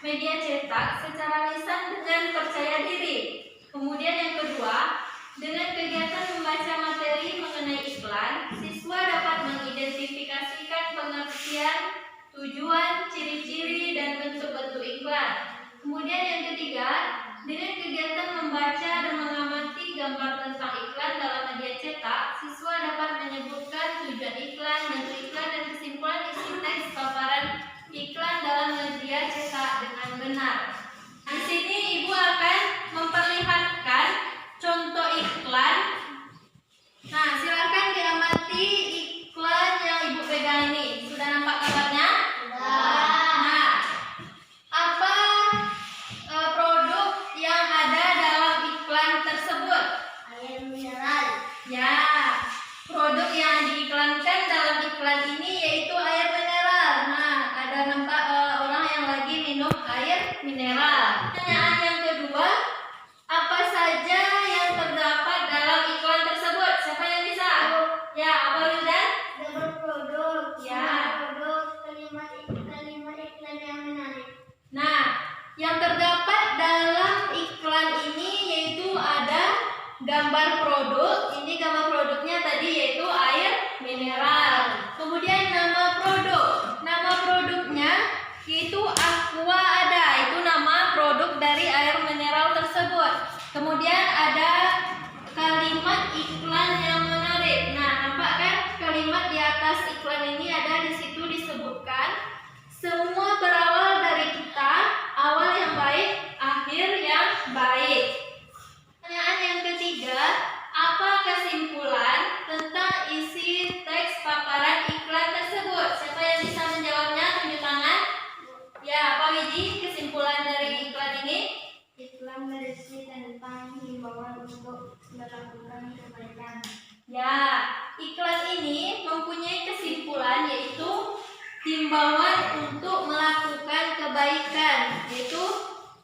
media cetak secara lisan dengan percaya diri. Kemudian yang kedua, dengan kegiatan membaca materi mengenai iklan, siswa dapat mengidentifikasikan pengertian, tujuan, ciri-ciri, dan bentuk-bentuk iklan. Kemudian yang ketiga, dengan kegiatan membaca dan mengamati gambar tentang iklan dalam media cetak, siswa dapat menyebutkan tujuan iklan, bentuk iklan, dan kesimpulan isi teks paparan iklan dalam media cetak dengan benar. Di sini Ibu akan memperlihatkan contoh iklan. Nah, silakan diamati iklan yang Ibu pegang ini. Sudah nampak gambarnya? Nah, apa produk yang ada dalam iklan tersebut? Air mineral. Ya, produk yang diiklankan dalam iklan ini yaitu air mineral. Nah, ada nampak orang yang lagi minum air mineral. Pertanyaan yang kedua, apa saja yang terdapat dalam iklan tersebut? Siapa yang bisa? Ya, apa Wildan? Gambar produk. Ya. Produk, kalimat iklan yang menarik. Nah, yang terdapat dalam iklan ini yaitu ada gambar produk. Ini gambar produknya tadi yaitu air mineral. Kemudian nama produk. Nama produknya yaitu Aqua ada. Itu nama produk dari air mineral tersebut. Kemudian ada kalimat iklan yang menarik. Nah, nampak kan kalimat di atas iklan ini ada di situ disebutkan semua berawal dari kita, awal yang baik, akhir yang baik. Pertanyaan yang ketiga, apa kesimpulan tentang isi teks paparan iklan tersebut? Siapa yang bisa menjawabnya? Tunjuk tangan. Ya, Pak Wiji, kesimpulan dari iklan ini? Iklan berisi tentang himbauan untuk melakukan kebaikan. Ya, iklan ini mempunyai kesimpulan yaitu himbauan untuk melakukan kebaikan, yaitu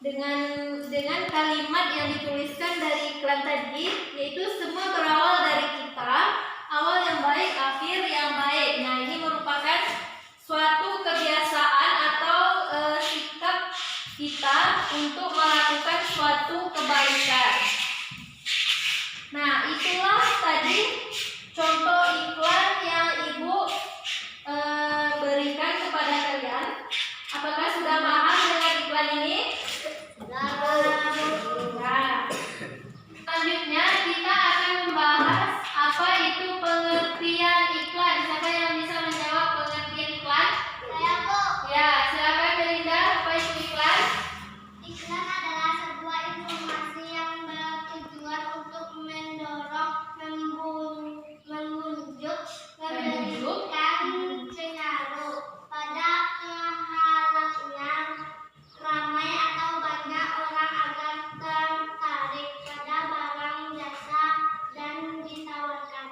dengan kalimat yang dituliskan dari iklan tadi, yaitu semua berawal dari kita, awal yang baik, akhir yang baik. Nah, ini merupakan suatu kebiasaan atau sikap kita untuk melakukan suatu kebaikan. Nah, itulah tadi contoh iklan yang Ibu berikan kepada kalian. Apakah sudah paham dengan iklan ini? Nah, selanjutnya kita akan membahas apa itu pengertian iklan. Siapa yang bisa menjawab pengertian iklan? Saya, Bu. Ya, silakan Belinda. Apa itu iklan? Iklan adalah sebuah informasi yang bertujuan untuk mendorong, menunjuk, memberikan pengaruh pada halayak ramai atau banyak orang agar tertarik pada barang, jasa, dan ditawarkan.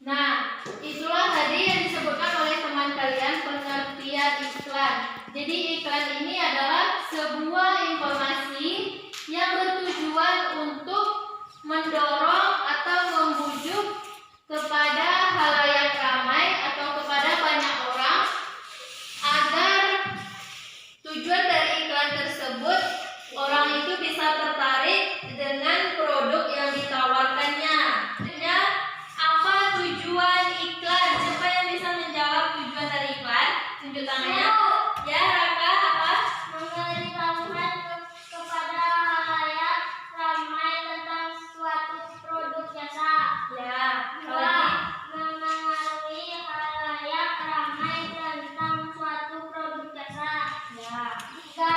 Nah, itulah tadi yang disebutkan oleh teman kalian pengertian iklan. Jadi iklan ini adalah sebuah informasi yang bertujuan untuk mendorong atau membujuk kepada halayak ramai atau kepada banyak orang agar tujuan dari iklan tersebut orang itu bisa tertarik dengan produk yang ditawarkannya. Sebenarnya apa tujuan iklan? Siapa yang bisa menjawab tujuan dari iklan? Tunjuk tangannya. Ya, Raka, apa? Memberitahukan kepada halayak ramai tentang suatu produk jasa. Ya, Dua, memengaruhi halayak ramai tentang suatu produk jasa. ya. Tiga,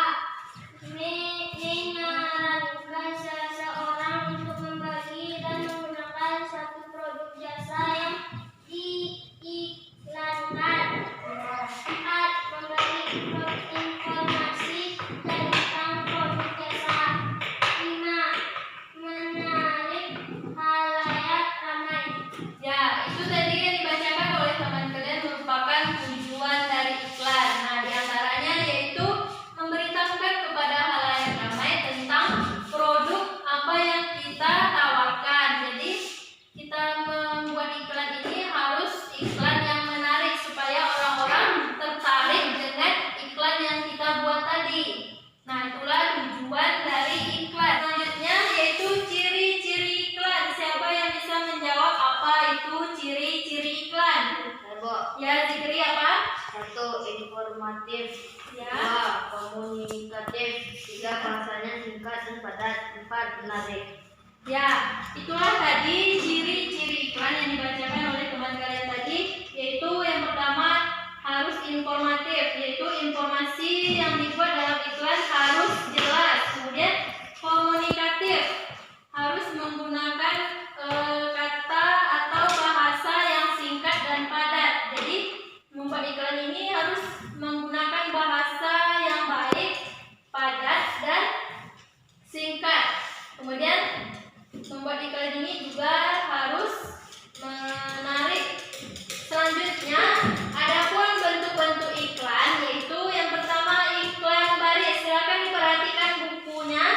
mengarahkan seseorang untuk membagi dan menggunakan suatu produk jasa yang diiklankan. Empat, memberi informasi tentang produk jasa. Lima, menarik halayak ramai. Ya, itu tadi yang dibacakan oleh teman kalian merupakan tujuan dari iklan. Nah, diantaranya yaitu memberitahukan kepada halayak ramai tentang produk apa yang kita tawarkan. Jadi, kita membuat iklan ini harus iklan yang menarik supaya orang-orang tertarik dengan iklan informatif. Ya. 2. Komunikatif. 3. Bahasanya singkat dan padat. 4. Menarik. Ya, itulah tadi ciri-ciri iklan yang dibacakan oleh teman kalian tadi, yaitu yang pertama harus informatif, yaitu informasi yang dibuat dalam iklan harus jelas. Kemudian komunikatif, harus menggunakan kata atau bahasa yang singkat dan padat. Jadi membuat iklan ini harus menggunakan bahasa yang baik, padat, dan singkat. Kemudian membuat iklan ini juga harus menarik. Selanjutnya, adapun bentuk-bentuk iklan, yaitu yang pertama iklan baris. Silakan diperhatikan bukunya.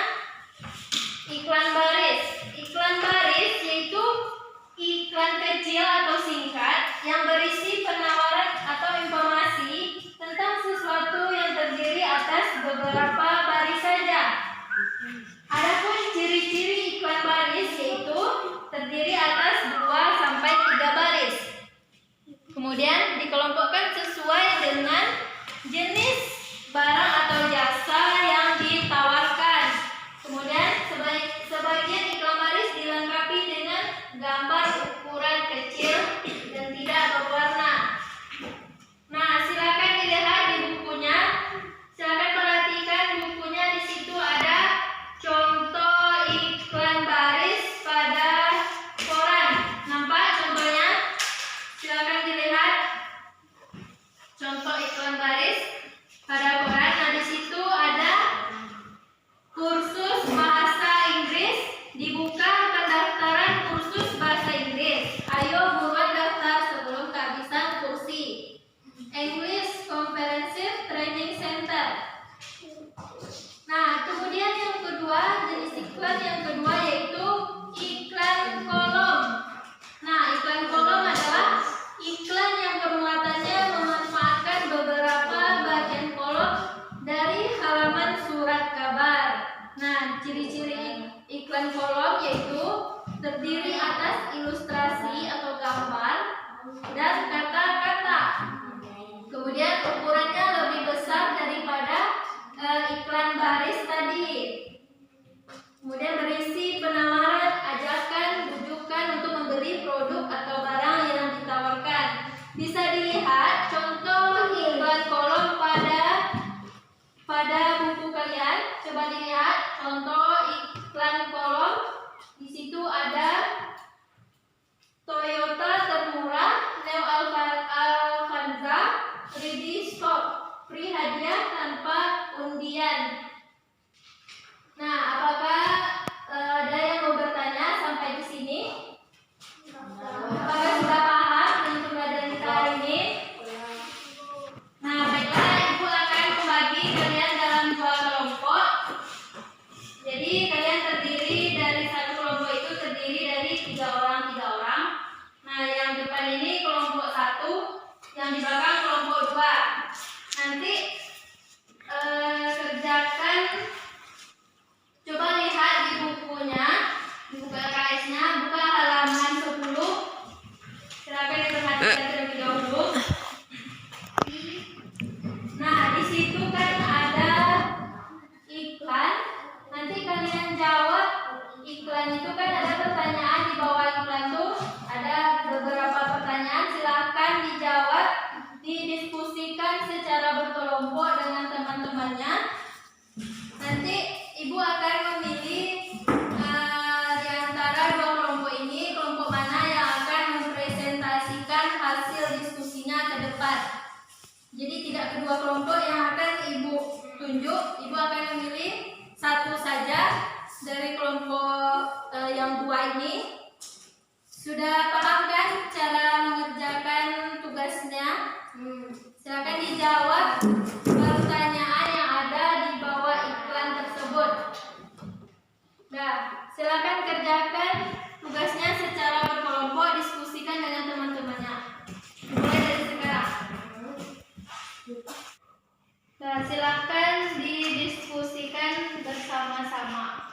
Iklan baris. Iklan baris yaitu iklan kecil atau singkat yang berisi penawaran atau informasi tentang sesuatu yang terdiri atas beberapa baris saja. Adapun ciri-ciri iklan baris yaitu terdiri atas 2 sampai 3 baris. Kemudian dikelompokkan sesuai dengan jenis barang atau jasa yang ditawarkan. Kemudian sebagian iklan baris dilengkapi dengan gambar ukuran kecil dan tidak berwarna. Nah, silakan dilihat di bukunya. Silakan perhatikan bukunya. Di situ ada contoh iklan baris pada koran. Nampak contohnya? Silakan dilihat contoh iklan baris pada koran. Nah, di situ ada kursus bahasa Inggris. Dibuka pendaftaran kursus bahasa Inggris. Ayo buruan daftar sebelum kehabisan kursi. English Comprehensive Training Center. Nah, kemudian yang kedua, jenis iklan yang kedua yaitu iklan kolom. Nah, iklan kolom adalah iklan yang permuatannya memanfaatkan beberapa bagian kolom dari halaman surat kabar. Nah, ciri-ciri iklan kolom yaitu terdiri atas ilustrasi atau gambar dan kata-kata. Kemudian ukurannya lebih besar daripada iklan baris tadi. Kemudian berisi penawaran, ajakan, bujukan untuk membeli produk atau barang yang ditawarkan. Bisa dilihat contoh iklan kolom pada buku kalian. Coba dilihat contoh iklan kolom. Di situ ada Toyota termurah, Neo Avanza, Ready Stock, free hadiah tanpa undian. Nah, apakah ada yang mau bertanya sampai di sini? Apakah sudah paham untuk pelajaran kita hari ini? Nah, baiklah, Ibu akan membagi kalian dalam 2 kelompok. Jadi kalian terdiri dari satu kelompok itu terdiri dari 3 orang. Nah, yang depan ini kelompok 1, yang di belakang kelompok 2. Nanti kerjakan, coba lihat di bukunya, di buku LKS-nya, buka halaman 10. Silakan diperhatikan terlebih dahulu. Nah, di situ kan ada iklan. Nanti kalian jawab iklan itu kan ada pertanyaan di bawah iklan tuh ada beberapa pertanyaan. Silakan dijawab, didiskusikan secara berkelompok dengan teman-temannya. Nanti Ibu akan memilih di antara 2 kelompok ini, kelompok mana yang akan mempresentasikan hasil diskusinya ke depan. Jadi tidak kedua kelompok yang akan Ibu tunjuk. Ibu akan memilih satu saja dari kelompok yang 2 ini. Sudah paham kan cara mengerjakan tugasnya? Silakan dijawab pertanyaan yang ada di bawah iklan tersebut. Nah, silakan kerjakan tugasnya secara berkelompok, diskusikan dengan teman-temannya. Mulai dari sekarang. Nah, silakan didiskusikan bersama-sama.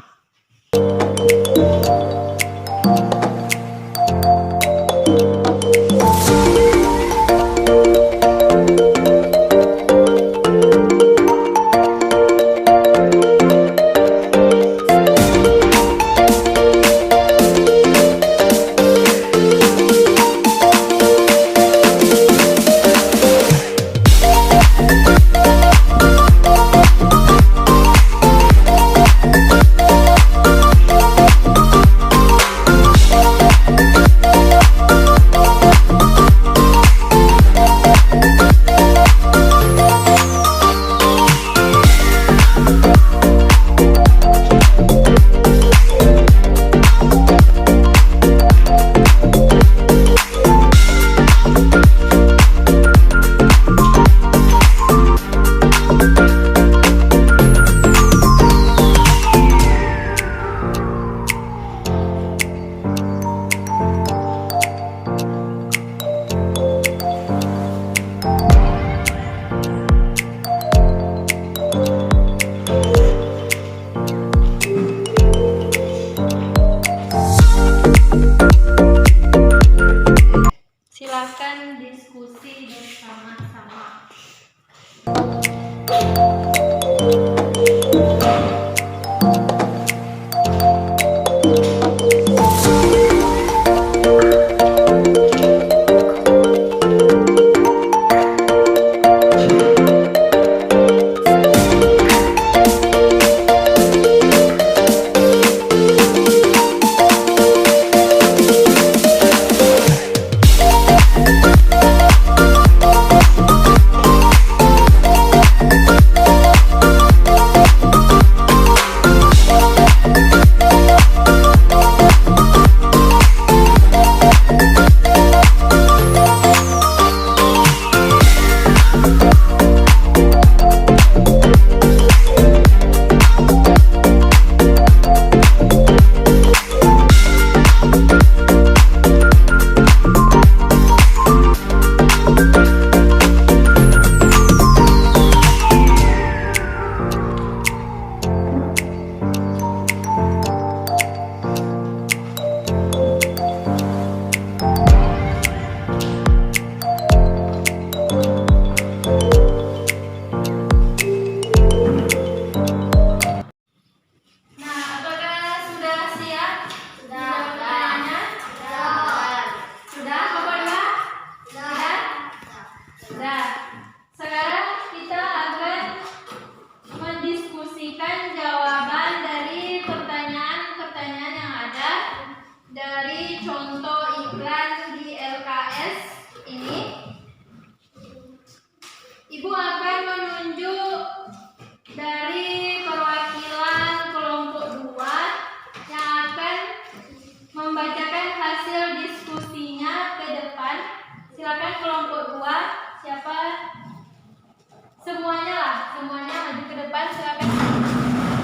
semuanya maju ke depan, silakan.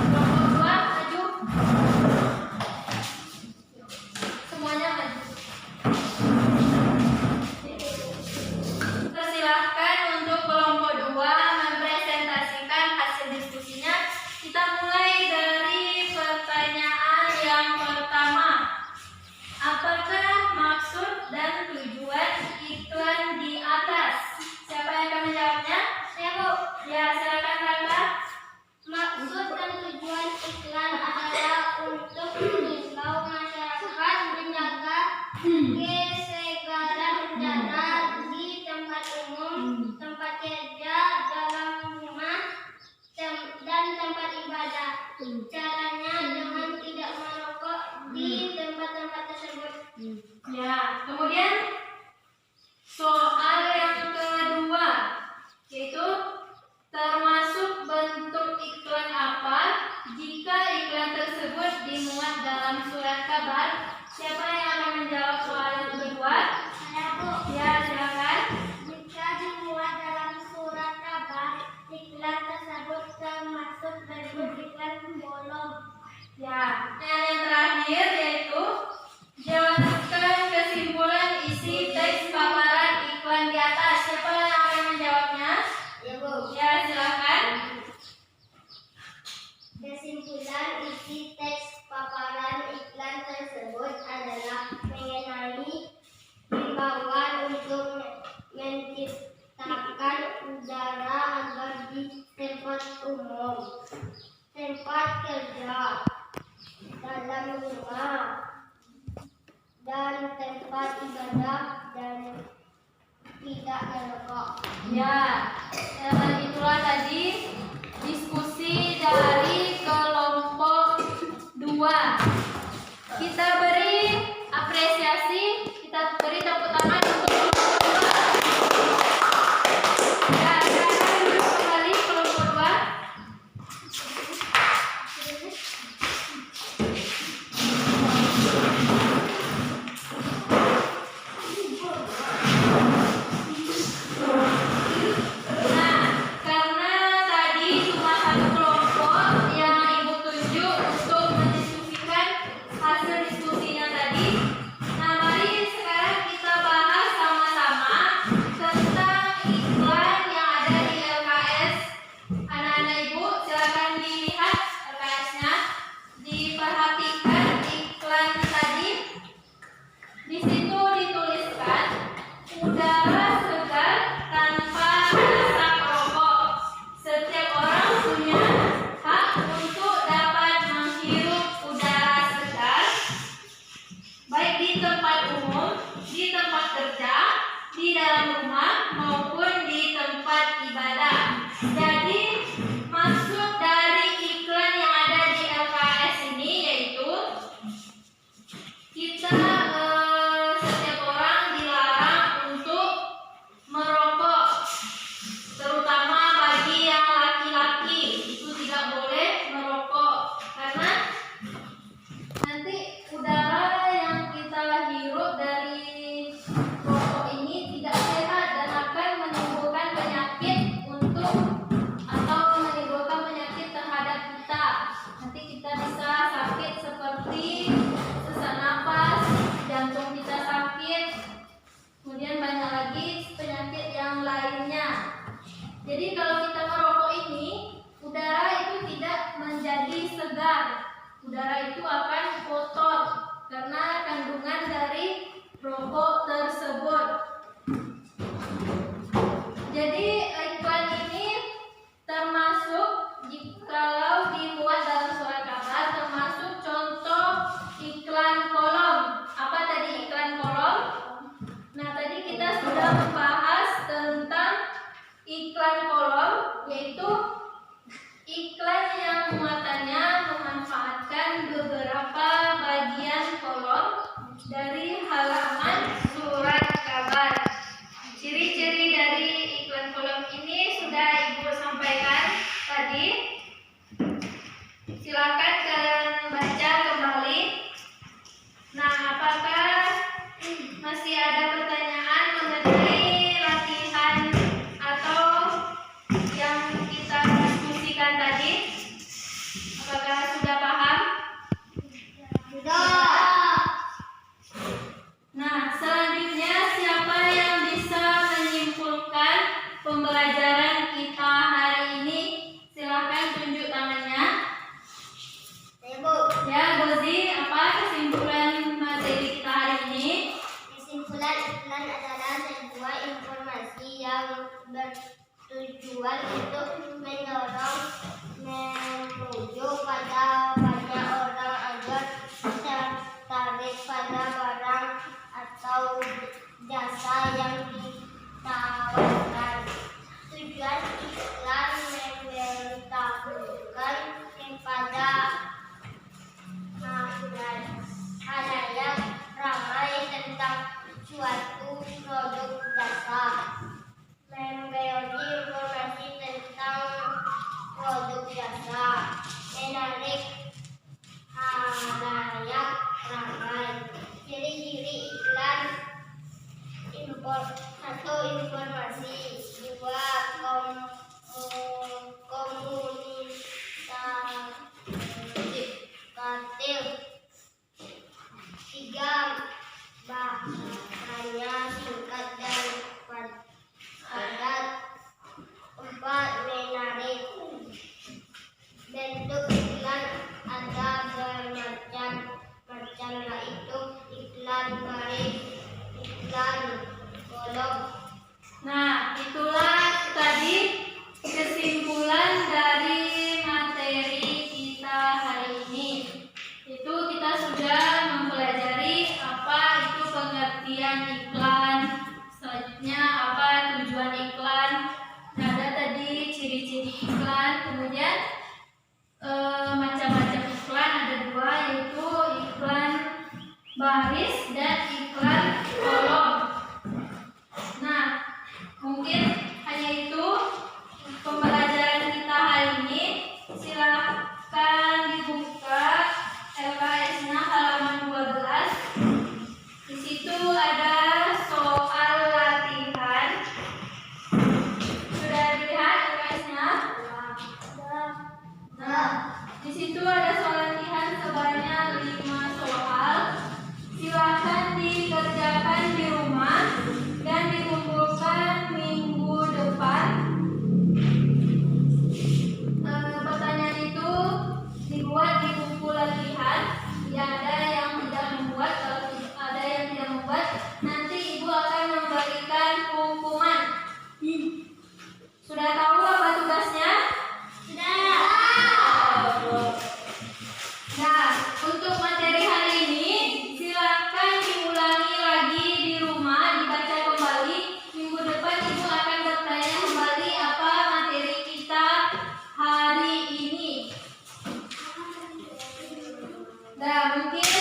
Kelompok 2 maju. Semuanya maju. Persilahkan untuk kelompok 2 mempresentasikan hasil diskusinya. Kita mulai dari pertanyaan yang pertama. Apakah maksud dan tujuan iklan di atas? Siapa yang akan menjawabnya? Saya, Bu. Ya, silakan Rangga. Maksud dan tujuan iklan adalah untuk mengimbau masyarakat menjaga kesegaran udara di tempat umum, tempat kerja, dalam rumah, dan tempat ibadah. Caranya dengan tidak merokok di tempat-tempat tersebut. Ya, kemudian soal yang kedua, yaitu termasuk bentuk iklan apa jika iklan tersebut dimuat dalam surat kabar? Siapa yang akan menjawab soal yang kedua? Saya, Bu. Ya, silakan. Jika dimuat dalam surat kabar, iklan tersebut termasuk bentuk iklan bolong. Ya, dan yang terakhir yaitu jelaskan kesimpulan isi teks paparan iklan di atas. Siapa yang akan menjawabnya? Ya, Bu. Ya, silakan. Kesimpulan isi teks paparan iklan tersebut adalah mengenai himbauan untuk menciptakan udara agar di tempat umum, tempat kerja, dalam rumah, dan tempat ibadah dan tidak merokok. Ya, itulah tadi diskusi dari kelompok 2. Kita beri apresiasi, kita beri tepuk tangan untuk kelompok 2. Ya, silakan duduk kembali kelompok 2. Nah, karena tadi cuma satu kelompok yang Ibu tunjuk untuk mendiskusikan hasil diskusinya tadi. Nah, mari sekarang kita bahas sama-sama tentang iklan yang ada di LKS. Anak-anak Ibu, silakan dilihat LKS-nya. Diperhatikan iklan tadi. Di situ dituliskan udara segar tanpa asap rokok. Setiap orang punya hak untuk dapat menghirup udara segar, baik di tempat umum, di tempat kerja, di dalam rumah, maupun di tempat ibadah. Jadi, maksud dari iklan yang ada di LKS ini yaitu kita setiap orang dilarang untuk merokok, terutama bagi yang laki-laki itu tidak boleh merokok karena nanti udara yang kita hirup dari rokok ini tidak sehat dan akan menimbulkan penyakit atau menimbulkan penyakit terhadap kita. Nanti kita bisa sakit seperti sesak napas, jantung kita sakit, kemudian banyak lagi penyakit yang lainnya. Jadi kalau kita merokok ini, udara itu tidak menjadi segar. Udara itu akan kotor karena kandungan dari rokok tersebut. Jadi iklan ini termasuk jikalau dimuat dalam surat kabar, termasuk contoh iklan kolom. Apa tadi iklan kolom? Nah, tadi kita sudah membahas tentang iklan kolom, yaitu iklan yang muatannya memanfaatkan beberapa bagian kolom dari halaman surat kabar. Ciri-ciri dari iklan kolom ini sudah Ibu sampaikan tadi. Silakan kalian baca kembali. Nah, apakah masih ada pertanyaan mengenai latihan atau yang kita untuk mendorong menuju pada banyak orang agar tertarik pada barang atau jasa yang ditawarkan. Tujuan iklan memberitahukan kepada halayak ramai tentang suatu produk jasa, memberi informasi tentang produk jasa, menarik halayak ramai. Ciri-ciri iklan: satu, informasi; dua, komunikatif; tiga, bahasanya singkat dan padat; empat, menarik. Bentuk iklan ada bermacam-macam, yaitu iklan baris, iklan kolom. Nah, itulah tadi kesimpulan dari materi kita hari ini. Itu kita sudah mempelajari apa itu pengertian iklan, selanjutnya apa tujuan iklan, ada tadi ciri-ciri iklan, kemudian macam-macam iklan ada dua, yaitu iklan baris dan iklan kolom. Nah, mungkin hanya itu pembelajaran kita hari ini. Silakan dibuka LKS-nya halaman 12. Di situ ada soal latihan. Sudah dilihat LKS-nya? Nah, di situ ada soal latihan sebanyak 5 soal. Silakan dikerjakan di rumah dan dikumpulkan minggu depan. Pertanyaan itu dibuat di buku latihan. Ya, ada yang tidak membuat, kalau ada yang tidak membuat, nanti ibu akan memberikan hukuman. Sudah tahu apa tugasnya? Sudah. Nah, untuk materi hari ini silakan diulangi lagi di rumah, dibaca kembali. Minggu depan ibu akan bertanya kembali apa materi kita hari ini. Nah, mungkin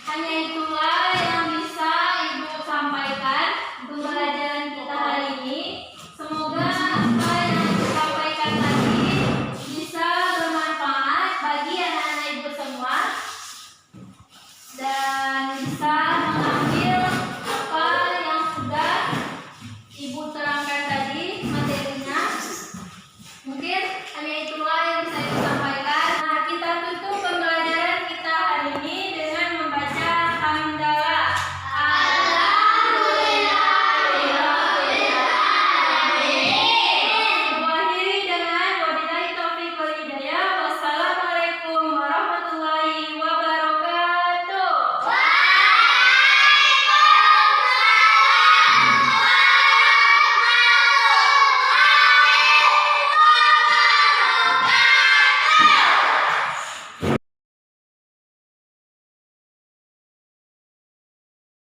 hanya itulah yang bisa ibu sampaikan untuk pembelajaran kita hari ini. Semoga apa yang ibu sampaikan tadi bisa bermanfaat bagi anak-anak ibu semua dan bisa mengambil apa yang sudah ibu terangkan tadi materinya. Mungkin hanya itu